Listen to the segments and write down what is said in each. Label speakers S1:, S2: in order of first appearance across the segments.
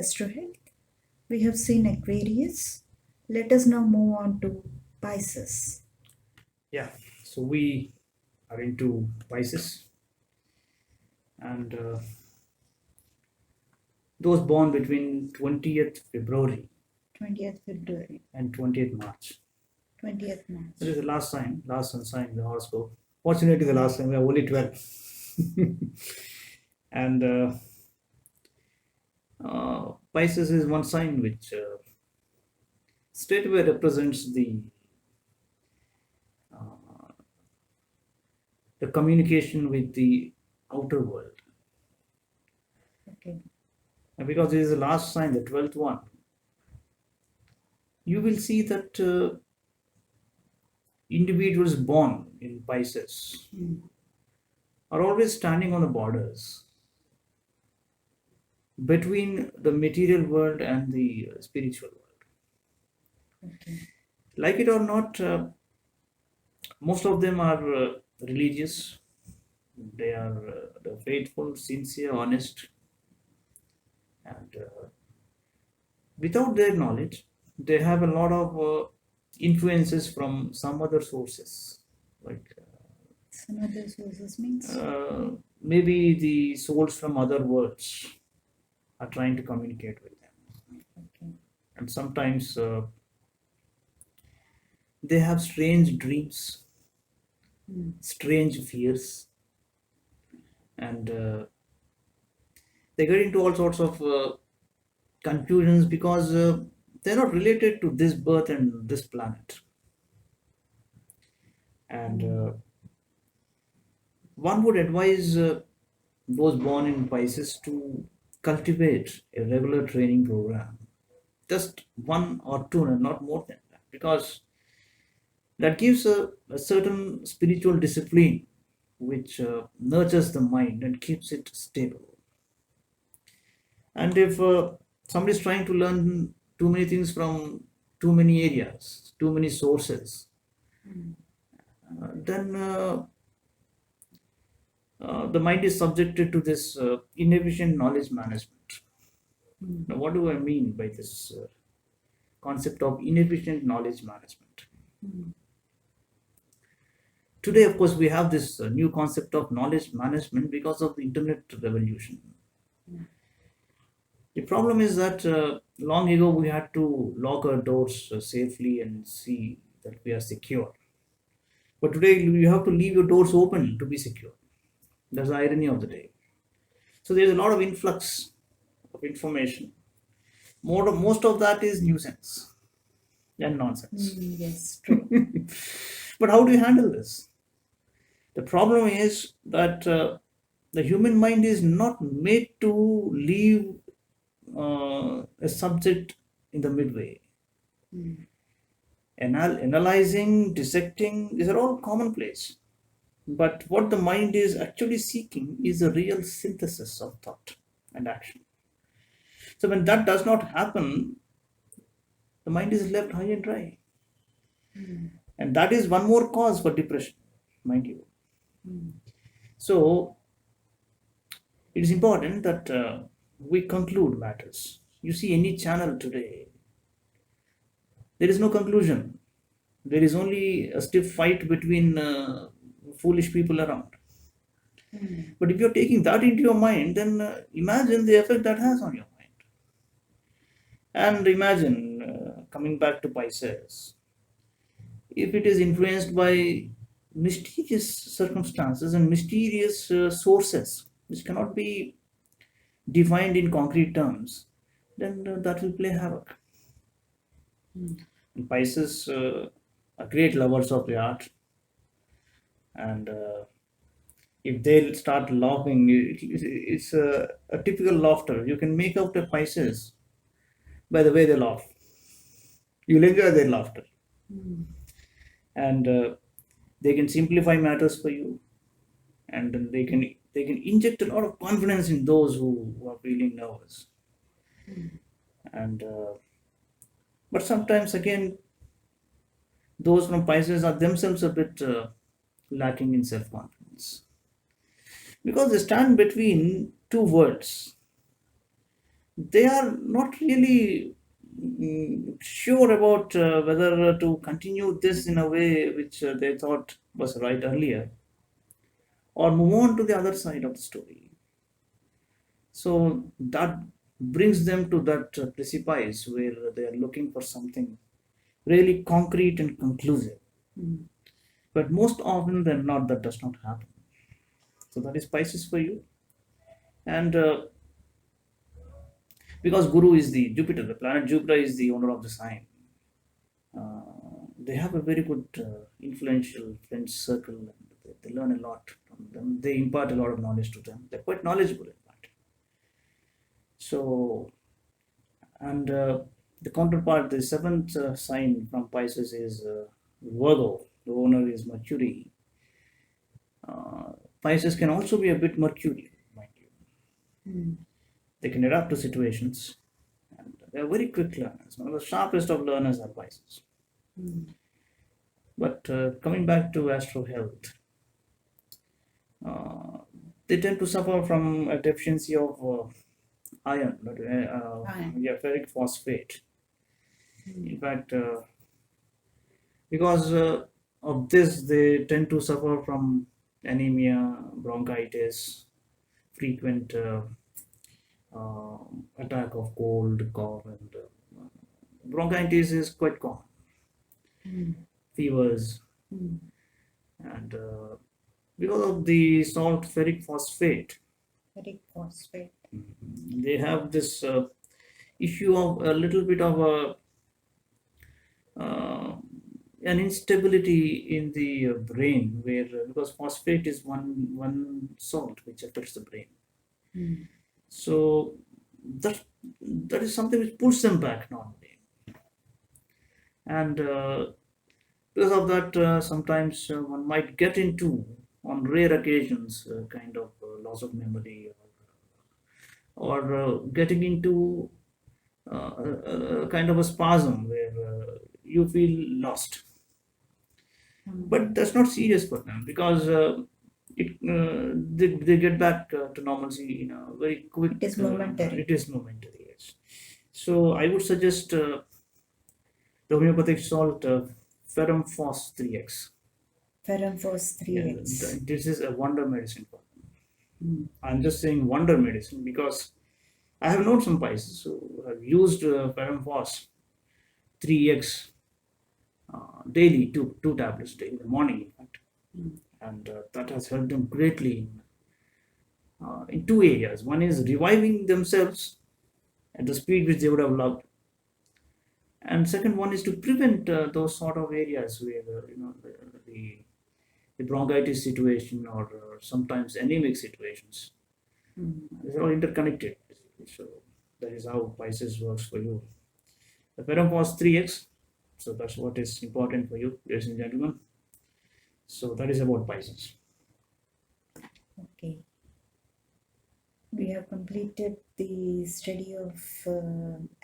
S1: Astro Health. We have seen Aquarius. Let us now move on to Pisces.
S2: Yeah, so we are into Pisces, and those born between 20th February
S1: 20th February,
S2: and 20th March.
S1: 20th March.
S2: That is the last sun sign in the horoscope. Fortunately, the last sign, we have only 12. And Pisces is one sign which straightaway represents the communication with the outer world.
S1: Okay.
S2: And because this is the last sign, the 12th one, you will see that individuals born in Pisces are always standing on the borders between the material world and the spiritual world.
S1: Okay.
S2: Like it or not, most of them are religious. They are faithful, sincere, honest, and without their knowledge, they have a lot of influences from some other sources, like
S1: Some other sources means?
S2: maybe the souls from other worlds are trying to communicate with them.
S1: Okay.
S2: And sometimes they have strange dreams, strange fears, and they get into all sorts of confusions because they're not related to this birth and this planet. And one would advise those born in Pisces to cultivate a regular training program, just one or two, and not more than that, because that gives a certain spiritual discipline which nurtures the mind and keeps it stable. And if somebody is trying to learn too many things from too many areas, too many sources, then the mind is subjected to this inefficient knowledge management. Now, what do I mean by this concept of inefficient knowledge management? Today, of course, we have this new concept of knowledge management because of the internet revolution. The problem is that long ago we had to lock our doors safely and see that we are secure. But today you have to leave your doors open to be secure. That's the irony of the day. So there's a lot of influx of information. Most of that is nuisance and nonsense.
S1: Yes, true.
S2: But how do you handle this? The problem is that the human mind is not made to leave a subject in the midway. Analyzing, dissecting, these are all commonplace. But what the mind is actually seeking is a real synthesis of thought and action. So when that does not happen, the mind is left high and dry. And that is one more cause for depression, mind you. So it is important that we conclude matters. You see any channel today, there is no conclusion. There is only a stiff fight between foolish people around. But if you're taking that into your mind, then imagine the effect that has on your mind. And imagine, coming back to Pisces, if it is influenced by mysterious circumstances and mysterious sources which cannot be defined in concrete terms, then that will play havoc. And Pisces are great lovers of the art, and if they start laughing, it's a typical laughter. You can make out a Pisces by the way they laugh. You'll enjoy their laughter, and they can simplify matters for you, and then they can inject a lot of confidence in those who are feeling nervous. And but sometimes again, those from Pisces are themselves a bit lacking in self-confidence because they stand between two worlds. they are not really sure about whether to continue this in a way which they thought was right earlier, or move on to the other side of the story. So that brings them to that precipice where they are looking for something really concrete and conclusive. But most often than not, that does not happen. So that is Pisces for you. And because Guru is the Jupiter, the planet Jupiter is the owner of the sign. They have a very good influential friend circle, and they learn a lot from them. They impart a lot of knowledge to them. They're quite knowledgeable in fact. So, and the counterpart, the seventh sign from Pisces is Virgo. The owner is Mercury. Uh, Pisces can also be a bit mercurial, mind you. They can adapt to situations, and they are very quick learners. One of the sharpest of learners are Pisces. But coming back to Astro health, uh, they tend to suffer from a deficiency of iron,
S1: Iron.
S2: yeah, ferric phosphate. In fact, because of this, they tend to suffer from anemia, bronchitis, frequent attack of cold, cough, and bronchitis is quite common. Fevers, and because of the salt ferric phosphate,
S1: Ferric phosphate.
S2: they have this issue of a little bit of uh, an instability in the brain, where because phosphate is one salt which affects the brain. So that is something which pulls them back normally, and because of that, sometimes one might get into, on rare occasions, kind of loss of memory, or getting into a kind of a spasm where you feel lost. But that's not serious for them because they get back to normalcy in a very quick.
S1: It is momentary.
S2: It is momentary, yes. So I would suggest the homeopathic salt ferrum phos 3x.
S1: Ferrum phos
S2: Yeah,
S1: 3x.
S2: this is a wonder medicine for them. I'm just saying wonder medicine because I have known some Pisces who have used ferrum phos 3x daily, two tablets daily in the morning, in fact, and that has helped them greatly in two areas. One is reviving themselves at the speed which they would have loved, and second one is to prevent those sort of areas where the bronchitis situation, or sometimes anemic situations. These are all interconnected. So that is how Pisces works for you. The ferrum was 3x, so that's what is important for you, ladies and gentlemen. So that is about Pisces.
S1: Okay. We have completed the study of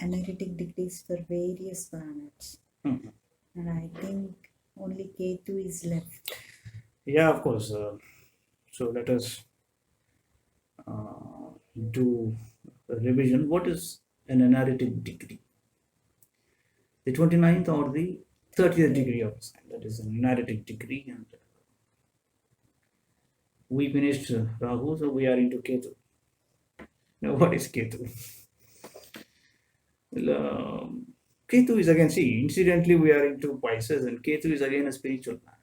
S1: Anaretic degrees for various planets.
S2: Mhm.
S1: And I think only Ketu is left.
S2: Yeah, of course. So let us uh, do a revision. What is an Anaretic degree? The 29th or the 30th degree of a sign. That is an Anaretic degree. And we finished Rahu, so we are into Ketu. Now, what is Ketu? Well, Ketu is again, see, incidentally, we are into Pisces, and Ketu is again a spiritual planet.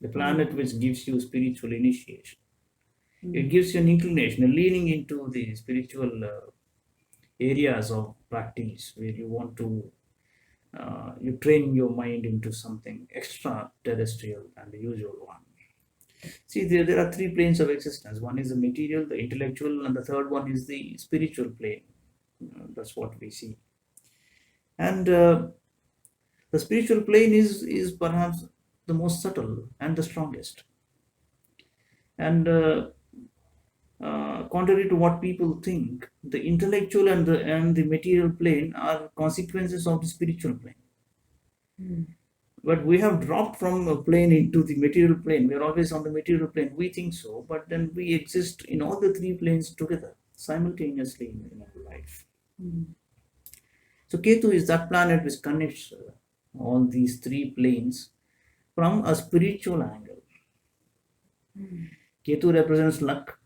S2: The planet which gives you spiritual initiation. It gives you an inclination, a leaning into the spiritual areas of practice where you want to, you train your mind into something extraterrestrial than the usual one. See, there are three planes of existence. One is the material, the intellectual, and the third one is the spiritual plane. That's what we see. And the spiritual plane is perhaps the most subtle and the strongest. And contrary to what people think, the intellectual and the material plane are consequences of the spiritual plane. But we have dropped from a plane into the material plane. We are always on the material plane. We think so, but then we exist in all the three planes together. simultaneously in our life.
S1: Mm.
S2: So Ketu is that planet which connects all these three planes from a spiritual angle.
S1: Mm.
S2: Ketu represents luck,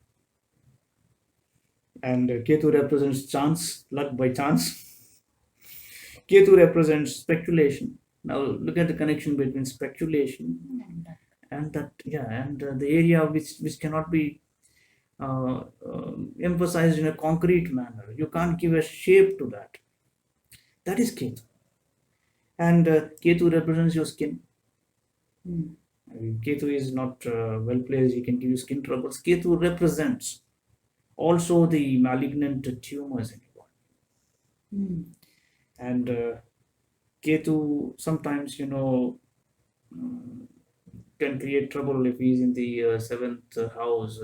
S2: and Ketu represents chance, luck by chance. Ketu represents speculation. Now look at the connection between speculation and that, yeah, and the area which cannot be emphasized in a concrete manner. You can't give a shape to that. That is Ketu. And Ketu represents your skin.
S1: Mm.
S2: Ketu is not well placed, he can give you skin troubles. Ketu represents also the malignant tumors in your body.
S1: Mm.
S2: And Ketu sometimes, can create trouble if he's in the seventh house,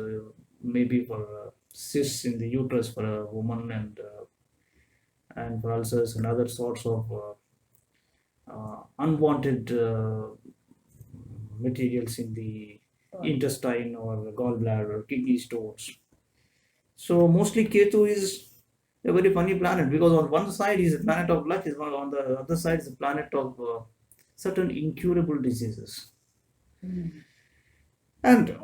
S2: maybe for cysts in the uterus for a woman, and for ulcers and other sorts of unwanted materials in the intestine or gallbladder or kidney stones. So mostly Ketu is a very funny planet because on one side is a planet of luck, on the other side is a planet of certain incurable diseases.
S1: Mm.
S2: And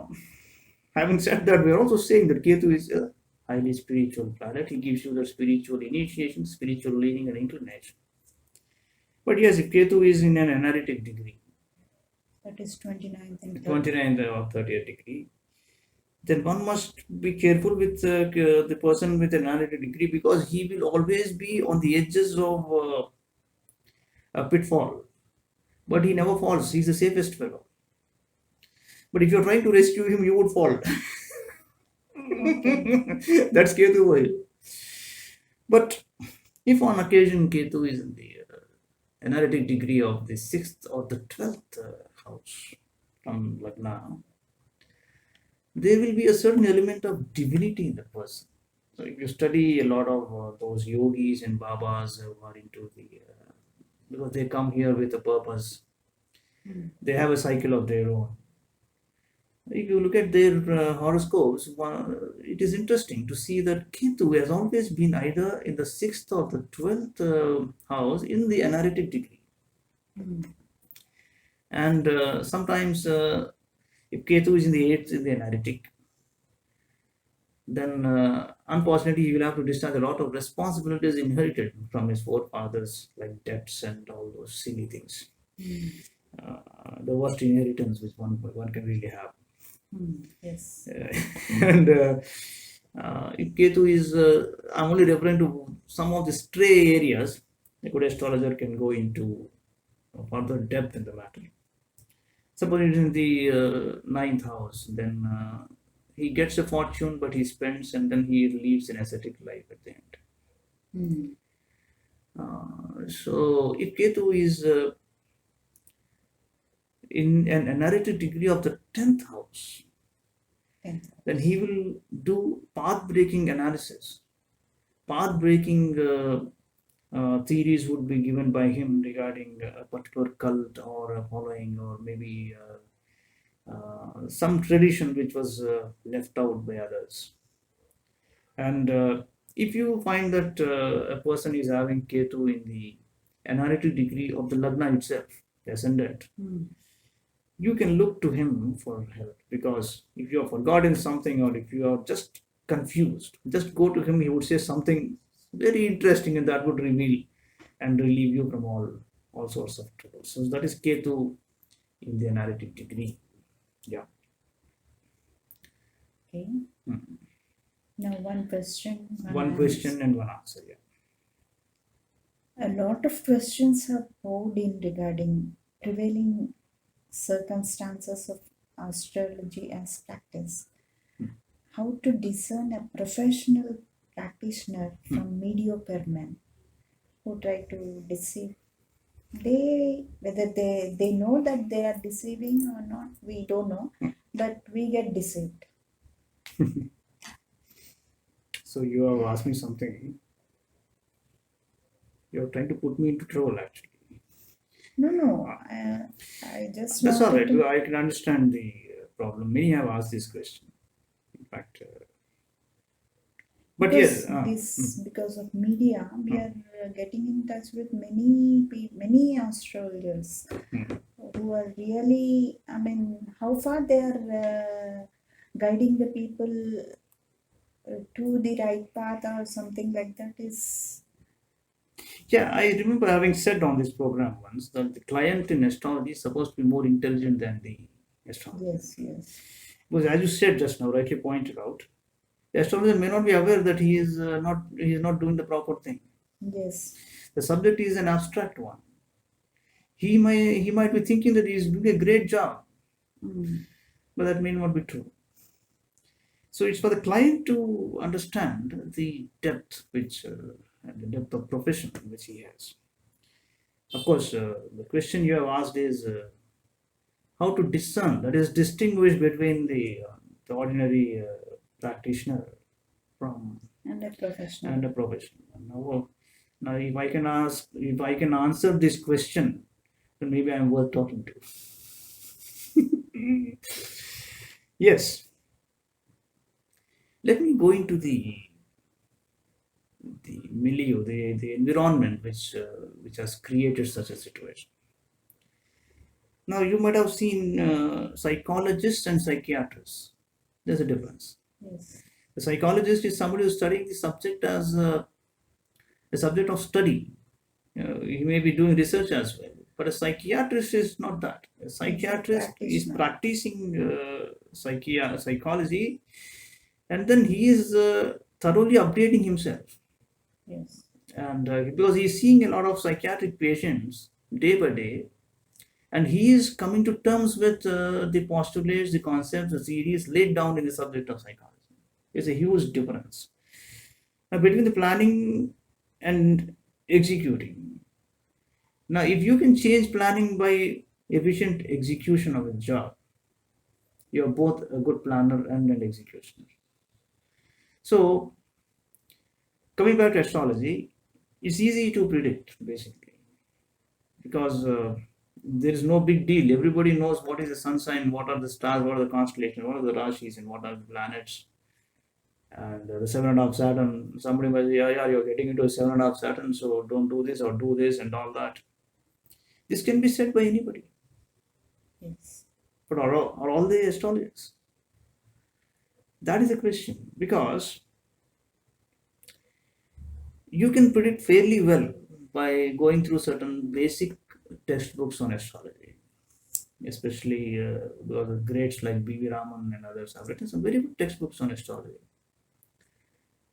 S2: having said that, we are also saying that Ketu is a highly spiritual planet. He gives you the spiritual initiation, spiritual leaning, and inclination. But yes, if Ketu is in an Anaretic degree,
S1: That is 29th and 30th.
S2: 29th or 30th degree, then one must be careful with the person with an analytic degree because he will always be on the edges of a pitfall. But he never falls. He's the safest fellow. But if you're trying to rescue him, you would fall. That's Ketu way. But if on occasion Ketu is in the analytic degree of the 6th or the 12th house from Lagna, there will be a certain element of divinity in the person. So if you study a lot of those yogis and babas who are into the, because they come here with a purpose, they have a cycle of their own. If you look at their horoscopes, it is interesting to see that Ketu has always been either in the 6th or the 12th house in the Anaretic degree.
S1: Mm.
S2: And sometimes if Ketu is in the 8th in the Anaretic, then unfortunately he will have to discharge a lot of responsibilities inherited from his forefathers, like debts and all those silly things.
S1: Mm.
S2: The worst inheritance which one can really have.
S1: Mm. Yes.
S2: And if Ketu is, I'm only referring to some of the stray areas. A good astrologer can go into further depth in the matter. Suppose it is in the ninth house, then he gets a fortune, but he spends and then he leads an ascetic life at the end.
S1: Mm.
S2: So if Ketu is in an Anaretic degree of the 10th house,
S1: 10th.
S2: then he will do path breaking analysis. Path breaking theories would be given by him regarding a particular cult or a following, or maybe some tradition which was left out by others. And if you find that a person is having Ketu in the Anaretic degree of the Lagna itself, the ascendant,
S1: Mm.
S2: you can look to him for help, because if you have forgotten something or if you are just confused, just go to him. He would say something very interesting, and that would reveal and relieve you from all sorts of troubles. So that is Ketu in the Anaretic degree. Yeah.
S1: Okay.
S2: Mhm.
S1: Now one question.
S2: One question and one answer. Yeah.
S1: A lot of questions have poured in regarding prevailing circumstances of astrology as practice. How to discern a professional practitioner from mediocre men who try to deceive. Whether they know that they are deceiving or not, we don't know, but we get deceived.
S2: So you have asked me something. You're trying to put me into trouble, actually.
S1: No, I just
S2: That's all right.
S1: wanted to.
S2: I can understand the problem. Many have asked this question. In fact, But
S1: because
S2: yes,
S1: because of media we are getting in touch with many astrologers who are really, I mean, how far they are guiding the people to the right path or something like that is.
S2: yeah, I remember having said on this program once that the client in astrology is supposed to be more intelligent than the astrologer.
S1: Yes, yes,
S2: Because as you said just now, rightly pointed out, the astrologer may not be aware that he is not doing the proper thing.
S1: yes.
S2: The subject is an abstract one. He might be thinking that he is doing a great job,
S1: Mm.
S2: but that may not be true. So it's for the client to understand the depth and the depth of profession which he has. Of course, the question you have asked is how to discern, that is, distinguish between the ordinary practitioner from
S1: And a professional.
S2: and a professional. Now, if I can answer this question, then maybe I'm worth talking to. Yes, let me go into the milieu, the environment which has created such a situation. Now, you might have seen psychologists and psychiatrists. There's a difference.
S1: Yes.
S2: The psychologist is somebody who's studying the subject as a subject of study. He may be doing research as well. But a psychiatrist is not that. A
S1: He's a
S2: psychiatrist is
S1: practitioner.
S2: practicing psychology, and then he is thoroughly updating himself.
S1: Yes.
S2: And because he's seeing a lot of psychiatric patients day by day, and he is coming to terms with the postulates, the concepts, the theories laid down in the subject of psychology. There's a huge difference between the planning and executing. Now, if you can change planning by efficient execution of a job, you're both a good planner and an executioner. So, coming back to astrology, it's easy to predict basically because there is no big deal. Everybody knows what is the sun sign, what are the stars, what are the constellations, what are the rashis, and what are the planets. And the 7.5 Saturn, somebody might say, yeah, you're getting into a 7.5 Saturn, so don't do this or do this and all that. This can be said by anybody,
S1: Yes.
S2: but are all the astrologers? That is a question because you can predict fairly well by going through certain basic textbooks on astrology, especially the greats like B.V. Raman and others have written some very good textbooks on astrology.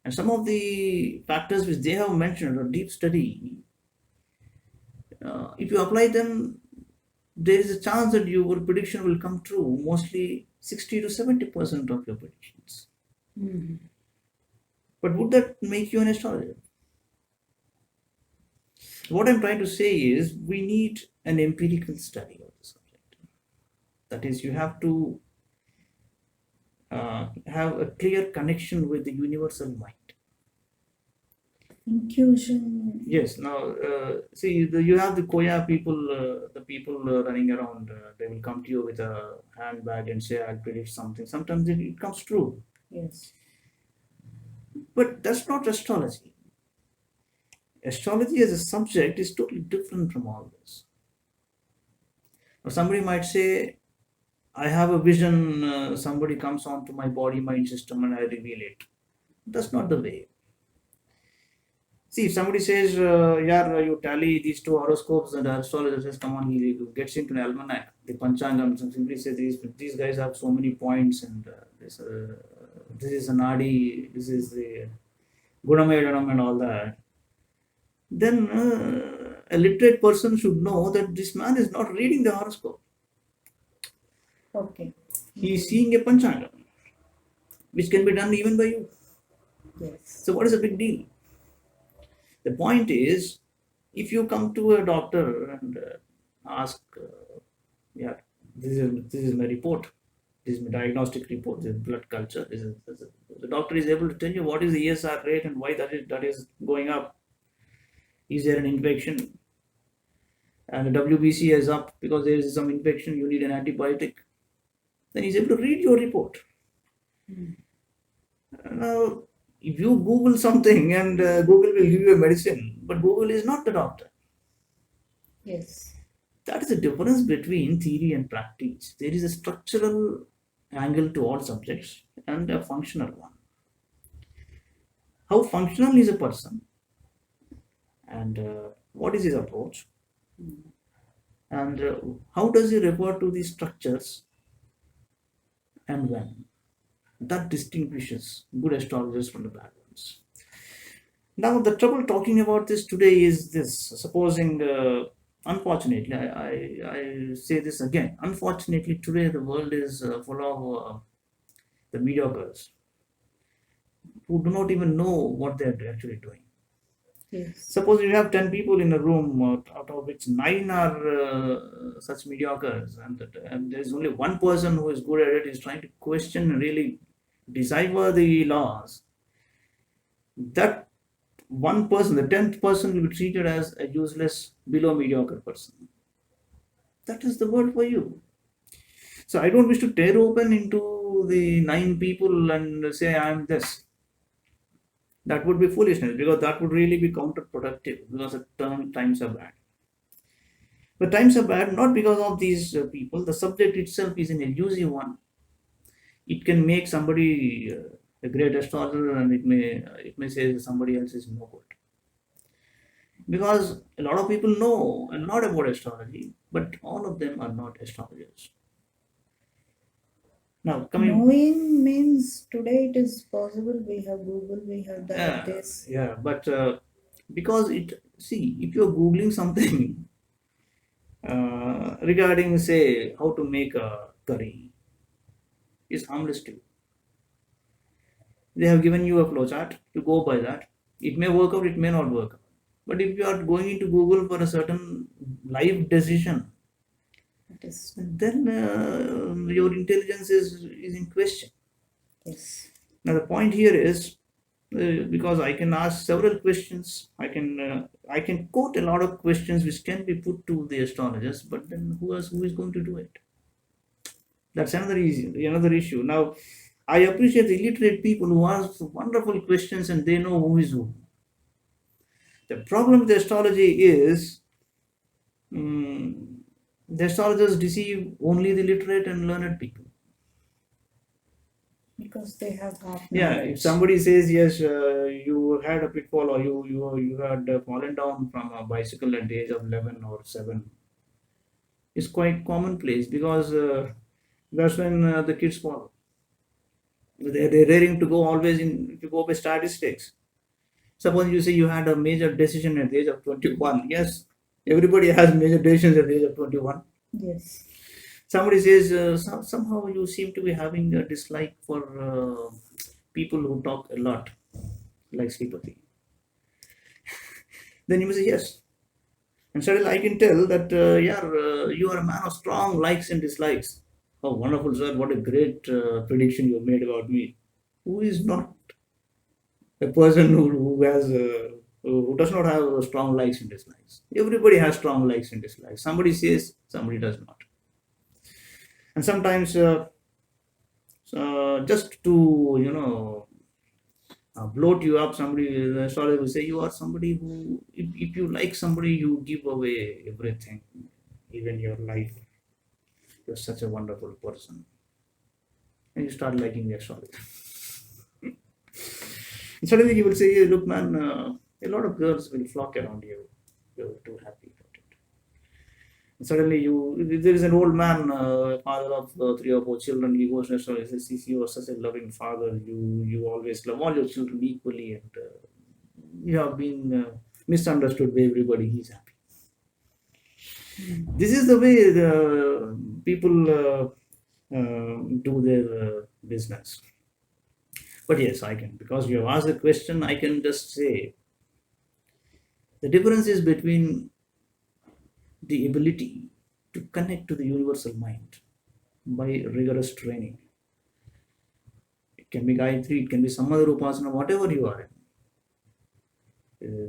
S2: And some of the factors which they have mentioned are deep study. If you apply them, there is a chance that your prediction will come true. Mostly 60 to 70% of your predictions.
S1: Mhm.
S2: But would that make you an astrologer? What I'm trying to say is we need an empirical study of the subject. That is, you have to have a clear connection with the universal mind.
S1: Intuition.
S2: Yes. Now, see, you have the Koya people, the people running around. They will come to you with a handbag and say, "I'll predict something." Sometimes it comes true,
S1: Yes.
S2: but that's not astrology. Astrology as a subject is totally different from all this. Now, somebody might say, "I have a vision." Somebody comes onto my body, mind system, and I reveal it. That's not the way. See, if somebody says, yeah, you tally these two horoscopes and the astrologer says, come on, he gets into an almanac, the Panchangam, and simply says, these guys have so many points, and this is a Nadi, this is the Gunamedanam, and all that. Then a literate person should know that this man is not reading the horoscope.
S1: Okay.
S2: He is seeing a Panchangam, which can be done even by you.
S1: Yes.
S2: So, what is the big deal? The point is, if you come to a doctor and ask, yeah, this is my report, this is my diagnostic report, this is blood culture, the doctor is able to tell you what is the ESR rate and why that is going up. Is there an infection? And the WBC is up because there is some infection, you need an antibiotic. Then he's able to read your report.
S1: Mm.
S2: Now, If you Google something and Google will give you a medicine, but Google is not the doctor.
S1: Yes.
S2: That is the difference between theory and practice. There is a structural angle to all subjects and a functional one. How functional is a person, and what is his approach, and how does he refer to the structures and when. That distinguishes good astrologers from the bad ones. Now, the trouble talking about this today is this. Supposing, unfortunately, I say this again. Unfortunately, today the world is full of the mediocres who do not even know what they're actually doing.
S1: Yes.
S2: Suppose you have 10 people in a room, out of which 9 are such mediocres, and there's only one person who is good at it, is trying to question and really decipher the laws. That one person, the 10th person, will be treated as a useless, below mediocre person. That is the word for you. So I don't wish to tear open into the 9 people and say I am this. That would be foolishness, because that would really be counterproductive, because the times are bad. But times are bad not because of these people. The subject itself is an elusive one. It can make somebody a great astrologer, and it may say somebody else is no good. Because a lot of people know a lot about astrology, but all of them are not astrologers. Now, coming,
S1: Knowing means today it is possible. We have Google, we have that, this.
S2: yeah, but because if you're googling something regarding, say, how to make a curry, is harmless to you. They have given you a flowchart, you go by that. It may work out, it may not work out. But if you are going into Google for a certain life decision,
S1: It is.
S2: then your intelligence is in question.
S1: Yes.
S2: Now the point here is, because I can ask several questions, I can quote a lot of questions which can be put to the astrologers, but then who is going to do it? That's another issue. Now, I appreciate the illiterate people who ask wonderful questions and they know who is who. The problem with astrology is, the astrologers deceive only the literate and learned people.
S1: Because they have half
S2: Yeah,
S1: knowledge.
S2: if somebody says yes, you had a pitfall, or you had fallen down from a bicycle at the age of 11 or 7, it's quite commonplace, because that's when the kids fall. They're raring to go always if you go by statistics. Suppose you say you had a major decision at the age of 21. Yes, everybody has major decisions at the age of 21.
S1: Yes.
S2: Somebody says somehow you seem to be having a dislike for people who talk a lot, like Sripati. Then you may say yes. And suddenly I can tell that, you are a man of strong likes and dislikes. Oh, wonderful, sir. What a great prediction you made about me. Who is not a person who does not have strong likes and dislikes? Everybody has strong likes and dislikes. Somebody says, somebody does not. And sometimes, just to, bloat you up, the astrologer will say you are somebody who, if you like somebody, you give away everything, even your life. You're such a wonderful person. And you start liking the astrologer. And suddenly you will say, "Hey, look, man, a lot of girls will flock around you. You're too happy about it." And suddenly there is an old man, father of 3 or 4 children. He goes to astrologer and says, "You are such a loving father. You always love all your children equally, and you have been misunderstood by everybody. He's happy." This is the way the people do their business. But yes, I can, because you have asked the question, I can just say the difference is between the ability to connect to the universal mind by rigorous training. It can be Gayatri, it can be some other Upasana, whatever you are in.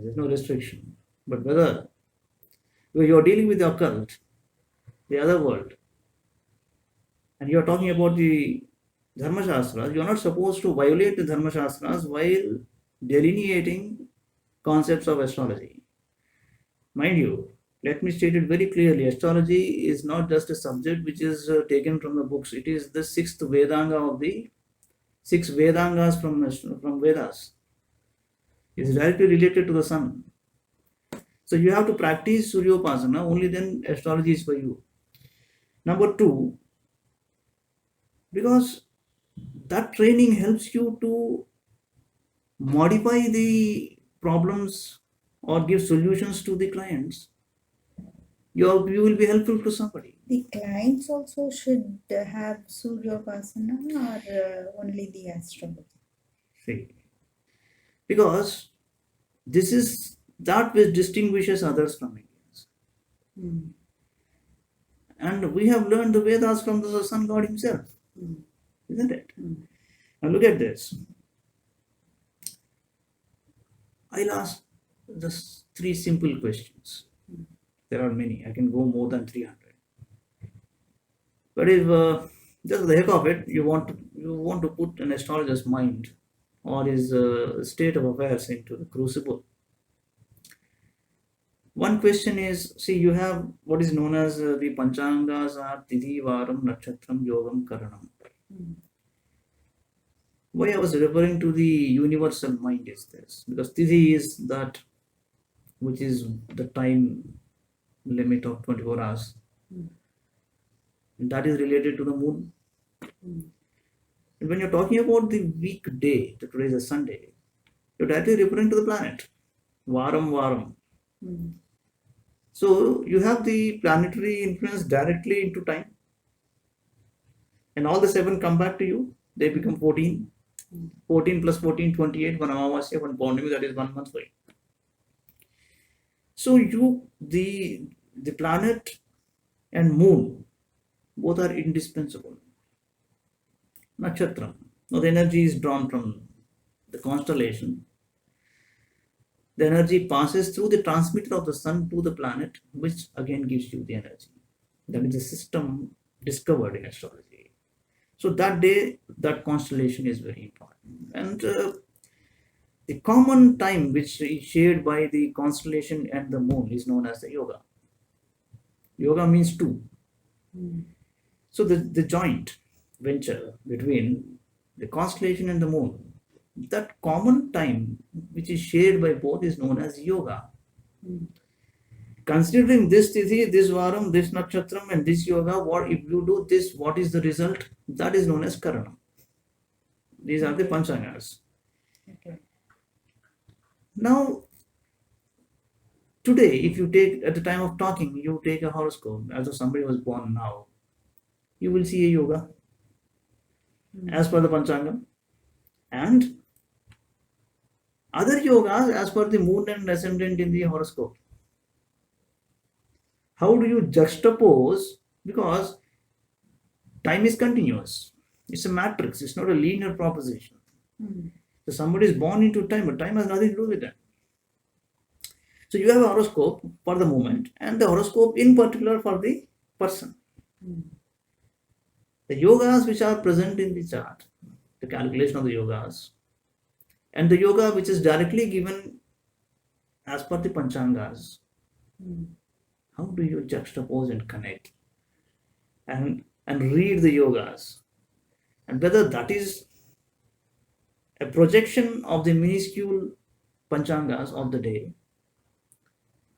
S2: There's no restriction. But whether you are dealing with the occult, the other world, and you are talking about the Dharma Shastras, you are not supposed to violate the Dharma Shastras while delineating concepts of astrology. Mind you, let me state it very clearly, astrology is not just a subject which is taken from the books. It is the sixth Vedanga of the six Vedangas from Vedas. It is directly related to the sun. So you have to practice Suryopasana, only then astrology is for you. Number two, because that training helps you to modify the problems or give solutions to the clients. You will be helpful to somebody.
S1: The clients also should have Suryopasana or only the astrology?
S2: See, because this is that which distinguishes others from Indians.
S1: Mm.
S2: And we have learned the Vedas from the sun god himself, isn't it?
S1: Mm.
S2: Now look at this. I'll ask just three simple questions. There are many. I can go more than 300. But if just for the heck of it, you want to put an astrologer's mind or his state of affairs into the crucible. One question is, see, you have what is known as the Panchangas are Tithi, Varam, Nakshatram, Yogam, Karanam.
S1: Mm.
S2: Why I was referring to the universal mind is this, because Tithi is that which is the time limit of 24 hours.
S1: Mm.
S2: And that is related to the moon.
S1: Mm.
S2: And when you're talking about the weekday, today is a Sunday, you're directly referring to the planet. Varam, Varam.
S1: Mm.
S2: So you have the planetary influence directly into time. And all the seven come back to you. They become 14. 14 plus 14, 28, one Amavasya, one Paurnami, that is 1 month for you. So the planet and moon, both are indispensable. Nakshatram. Now the energy is drawn from the constellation. The energy passes through the transmitter of the sun to the planet, which again gives you the energy. That is the system discovered in astrology. So that day, that constellation is very important. And the common time which is shared by the constellation and the moon is known as the yoga. Yoga means two.
S1: Mm.
S2: So the joint venture between the constellation and the moon, that common time which is shared by both is known as yoga.
S1: Mm.
S2: Considering this tithi, this varam, this nakshatram, and this yoga, what if you do this, what is the result? That is known as karanam. These are the panchangas.
S1: Okay.
S2: Now, today, if you take at the time of talking, you take a horoscope, as if somebody was born now, you will see a yoga as per the panchanga, and other yogas as per the moon and ascendant in the horoscope. How do you juxtapose? Because time is continuous. It's a matrix. It's not a linear proposition.
S1: Mm.
S2: So somebody is born into time, but time has nothing to do with that. So you have a horoscope for the moment, and the horoscope in particular for the person.
S1: Mm.
S2: The yogas which are present in the chart, the calculation of the yogas, and the yoga which is directly given as per the panchangas.
S1: Mm.
S2: How do you juxtapose and connect and read the yogas, and whether that is a projection of the minuscule panchangas of the day?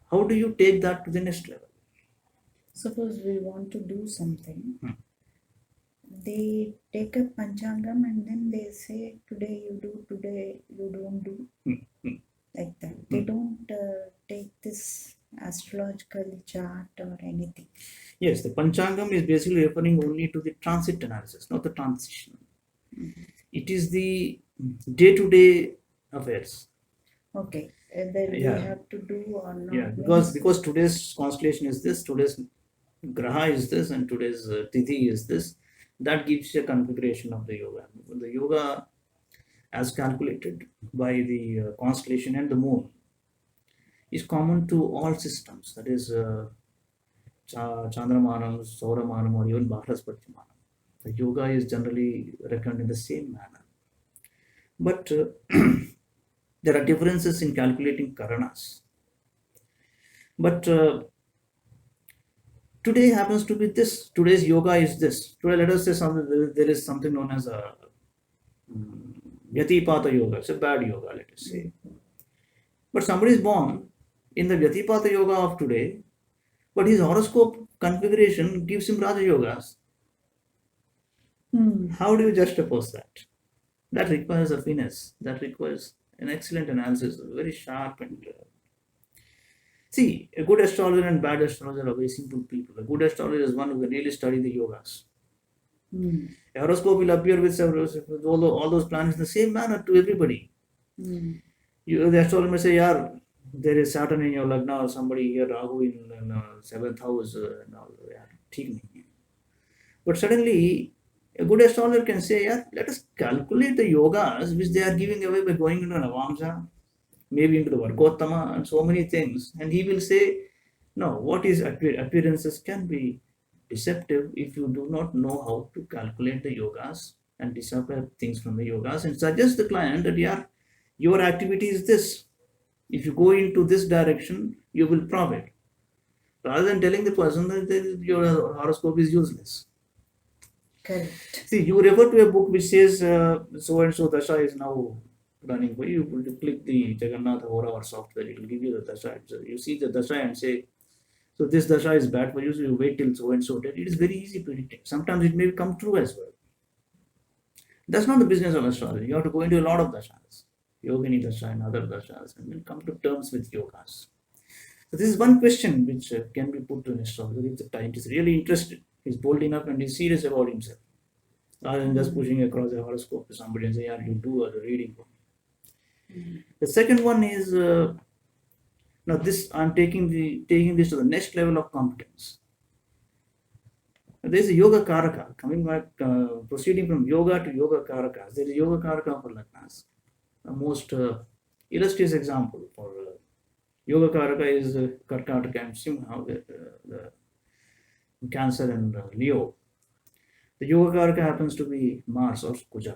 S2: How do you take that to the next level?
S1: Suppose we want to do something.
S2: Hmm.
S1: They take a panchangam and then they say today you do, today you don't do, like that. They don't take this astrological chart or anything.
S2: Yes, the panchangam is basically referring only to the transit analysis, not the transition. It is the day-to-day affairs.
S1: Okay, then we
S2: Yeah.
S1: have to do or not.
S2: Yeah,
S1: means-
S2: because today's constellation is this, today's graha is this, and today's tithi is this. That gives you a configuration of the yoga. The yoga, as calculated by the constellation and the moon, is common to all systems. That is Chandramanam, Sauramanam, or even Bahraspatymanam. The yoga is generally reckoned in the same manner. But there are differences in calculating karanas. But today happens to be this. Today's yoga is this. Today, let us say something. There is something known as a Vyatipata yoga. It's a bad yoga, let us say. But somebody is born in the Vyatipata yoga of today, but his horoscope configuration gives him Raja yogas. How do you juxtapose that? That requires a finesse. That requires an excellent analysis, very sharp and. See, a good astrologer and bad astrologer are very simple people. A good astrologer is one who can really study the yogas. A horoscope will appear with all those planets in the same manner to everybody. The astrologer may say, yeah, there is Saturn in your Lagna or somebody here, Rahu in 7th house. But suddenly, a good astrologer can say, yeah, let us calculate the yogas which they are giving away by going into Navamsa, maybe into the Vargottama, and so many things. And he will say, no, what is appearances can be deceptive if you do not know how to calculate the yogas and decipher things from the yogas and suggest the client that, yeah, your activity is this. If you go into this direction, you will profit. Rather than telling the person that your horoscope is useless.
S1: Correct.
S2: See, you refer to a book which says so and so Dasha is now running for you. You click the Jagannath Hora software, it will give you the Dasha. So you see the Dasha and say, so this Dasha is bad for you, so you wait till so and so date. It is very easy predicting. Sometimes it may come true as well. That's not the business of astrology. You have to go into a lot of Dashas, Yogini Dasha and other Dashas, and then come to terms with yogas. So this is one question which can be put to an astrologer if the client is really interested, is bold enough and is serious about himself, rather than just pushing across a horoscope to somebody and say, yeah, you do the reading for me. The second one is now this I'm taking this to the next level of competence. There is a yoga karaka coming back, proceeding from yoga to yoga karakas. There is a yoga karaka for lagnas. The most illustrious example for yoga karaka is Karkataka and Simha, the Cancer and Leo. The yoga karaka happens to be Mars or Kuja.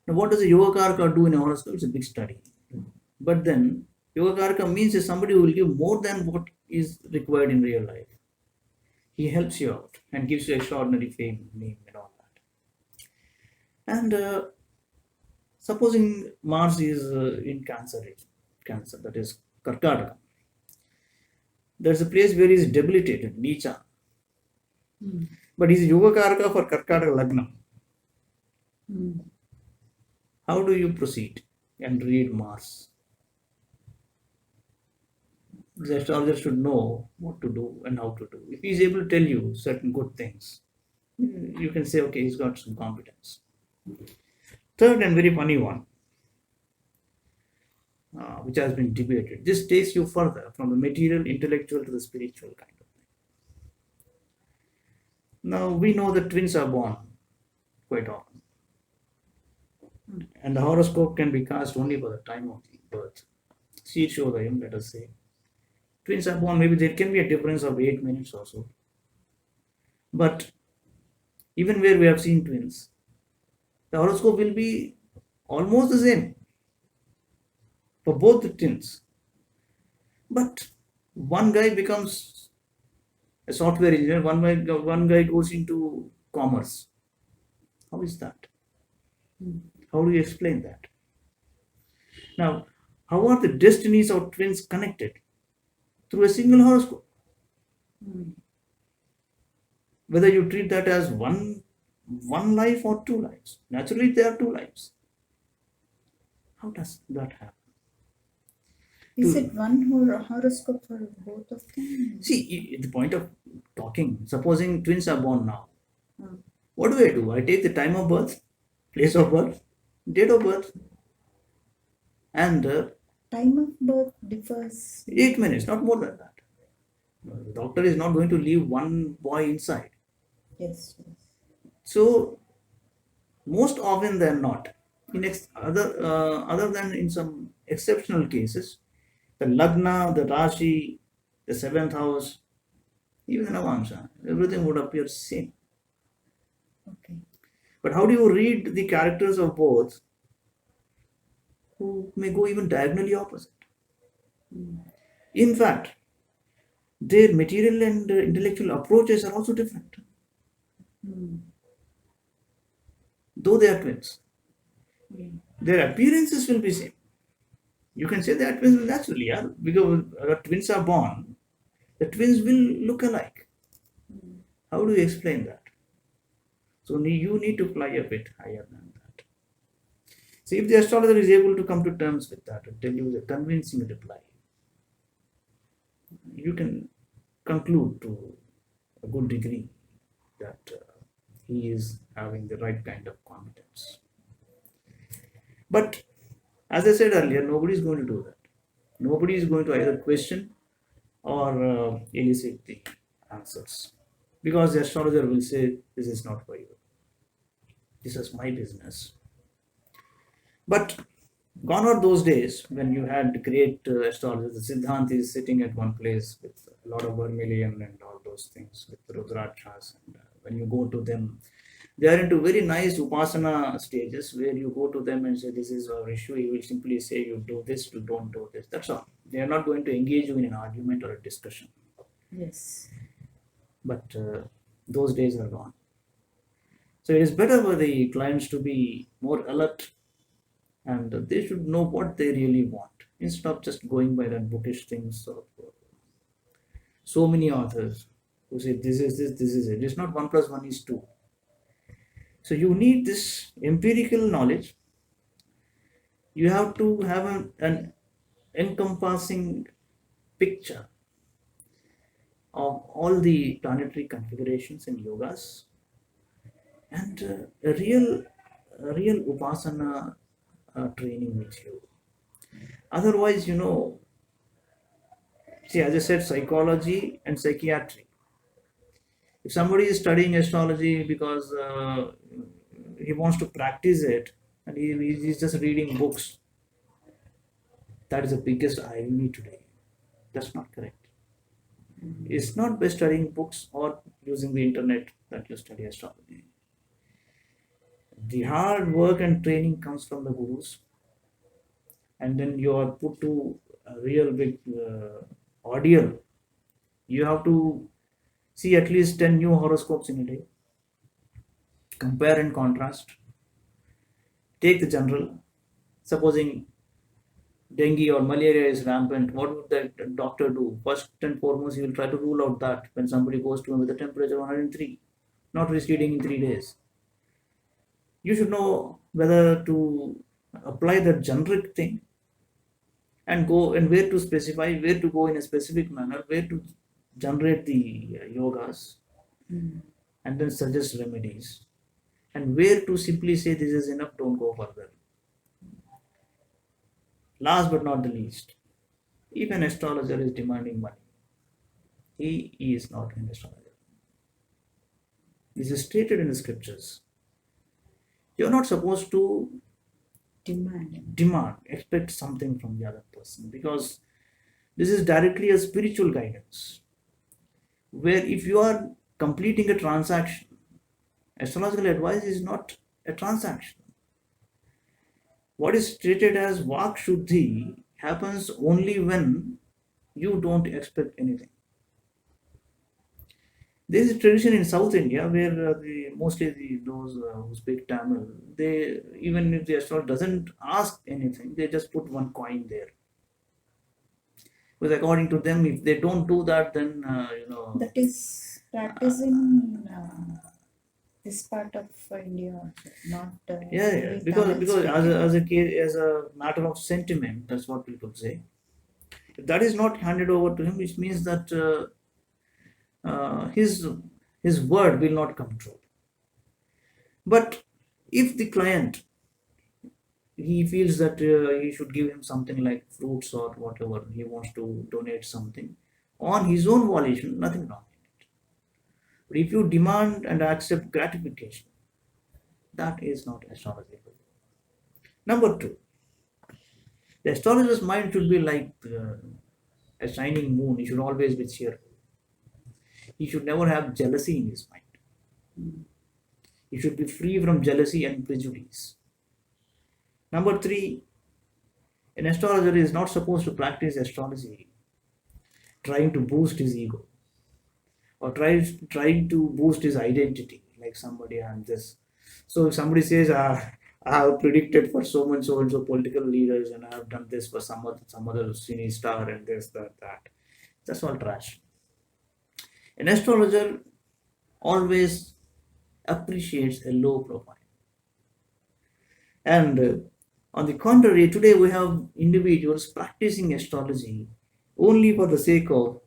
S2: Now, what does a yoga karaka do in a horoscope? It's a big study. But then, yoga karaka means is somebody who will give more than what is required in real life. He helps you out and gives you extraordinary fame, name, and all that. And supposing Mars is in Cancer, that is Karkataka. There's a place where he is debilitated, Nicha. But he's yoga karaka for Karkataka Lagna. How do you proceed and read Mars? The astrologer should know what to do and how to do. If he is able to tell you certain good things, you can say, okay, he's got some competence. Third and very funny one, which has been debated. This takes you further from the material, intellectual to the spiritual kind of thing. Now, we know that twins are born quite often. And the horoscope can be cast only by the time of the birth. See it show them, let us say. Twins are born, maybe there can be a difference of 8 minutes or so. But even where we have seen twins, the horoscope will be almost the same for both the twins. But one guy becomes a software engineer, one guy goes into commerce. How is that? How do you explain that? Now, how are the destinies of twins connected? Through a single horoscope. Whether you treat that as one life or two lives. Naturally, there are two lives. How does that happen?
S1: Is it one horoscope for both of them?
S2: See, the point of talking, supposing twins are born now. What do? I take the time of birth, place of birth, date of birth, and
S1: Time of birth differs.
S2: 8 minutes, not more than that. The doctor is not going to leave one boy inside.
S1: Yes.
S2: So, most often than not, other than in some exceptional cases, the Lagna, the Rashi, the 7th house, even the Navamsa, everything would appear same.
S1: Okay.
S2: But how do you read the characters of both who may go even diagonally opposite? In fact, their material and intellectual approaches are also different,
S1: Mm.
S2: though they are twins.
S1: Mm.
S2: Their appearances will be same. You can say that twins will naturally, yeah, because twins are born, the twins will look alike. How do you explain that? So you need to fly a bit higher than that. See if the astrologer is able to come to terms with that and tell you the convincing reply, you can conclude to a good degree that he is having the right kind of competence. But as I said earlier, nobody is going to do that. Nobody is going to either question or elicit the answers, because the astrologer will say, "This is not for you. This is my business." But gone are those days when you had great astrologers. The Siddhant is sitting at one place with a lot of vermilion and all those things with Rudrakshas. And when you go to them, they are into very nice upasana stages where you go to them and say, "This is our issue." He will simply say, "You do this, you don't do this." That's all. They are not going to engage you in an argument or a discussion.
S1: Yes.
S2: But those days are gone. So it is better for the clients to be more alert, and they should know what they really want instead of just going by that bookish things of so many authors who say this is it. It's not 1 plus 1 is 2. So you need this empirical knowledge. You have to have an encompassing picture of all the planetary configurations in yogas, and a real upasana training with you. Otherwise, see, as I said, psychology and psychiatry. If somebody is studying astrology because he wants to practice it and he's just reading books, that is the biggest irony today. That's not correct. It's not by studying books or using the internet that you study astrology. The hard work and training comes from the gurus, and then you are put to a real big ordeal. You have to see at least 10 new horoscopes in a day, compare and contrast, take the general. Supposing dengue or malaria is rampant, what would that doctor do? First and foremost, he will try to rule out that when somebody goes to him with a temperature of 103, not receding in 3 days. You should know whether to apply the generic thing and go, and where to specify, where to go in a specific manner, where to generate the yogas,
S1: Mm.
S2: and then suggest remedies, and where to simply say this is enough, don't go further. Last but not the least, if an astrologer is demanding money, he is not an astrologer. This is stated in the scriptures. You're not supposed to expect something from the other person, because this is directly a spiritual guidance. Where if you are completing a transaction, astrological advice is not a transaction. What is stated as Vak Shuddhi happens only when you don't expect anything. There is a tradition in South India where mostly those who speak Tamil, they, even if the astrologer doesn't ask anything, they just put one coin there. Because according to them, if they don't do that, then
S1: That is practicing this part of India, not
S2: yeah,
S1: only
S2: because
S1: Tamil
S2: as a matter of sentiment, that's what people say. If that is not handed over to him, which means that his word will not come true. But if the client, he feels that he should give him something like fruits or whatever, he wants to donate something on his own volition, nothing wrong in it. But if you demand and accept gratification, that is not astrological. Number two, the astrologer's mind should be like a shining moon. He should always be cheerful. He should never have jealousy in his mind. You should be free from jealousy and prejudice. Number three, an astrologer is not supposed to practice astrology trying to boost his ego or trying to boost his identity, like somebody and this. So if somebody says, I have predicted for so and so political leaders, and I have done this for some other cine star and this that, that's all trash. An astrologer always appreciates a low profile. And on the contrary, today we have individuals practicing astrology only for the sake of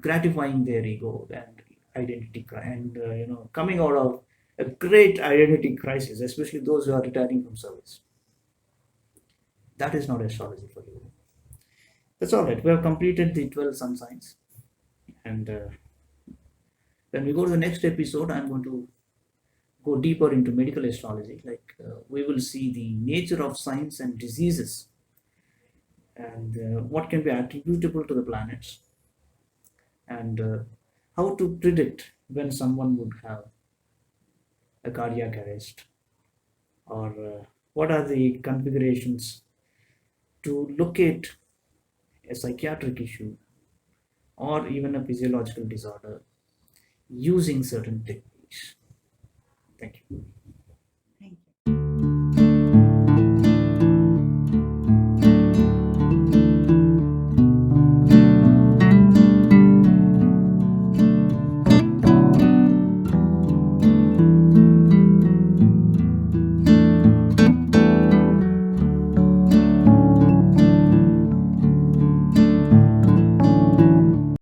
S2: gratifying their ego and and coming out of a great identity crisis, especially those who are retiring from service. That is not astrology for you. That's all right. We have completed the 12 sun signs, and when we go to the next episode, I'm going to go deeper into medical astrology. We will see the nature of signs and diseases, and what can be attributable to the planets, and how to predict when someone would have a cardiac arrest, or what are the configurations to locate a psychiatric issue or even a physiological disorder using certain techniques. Thank you.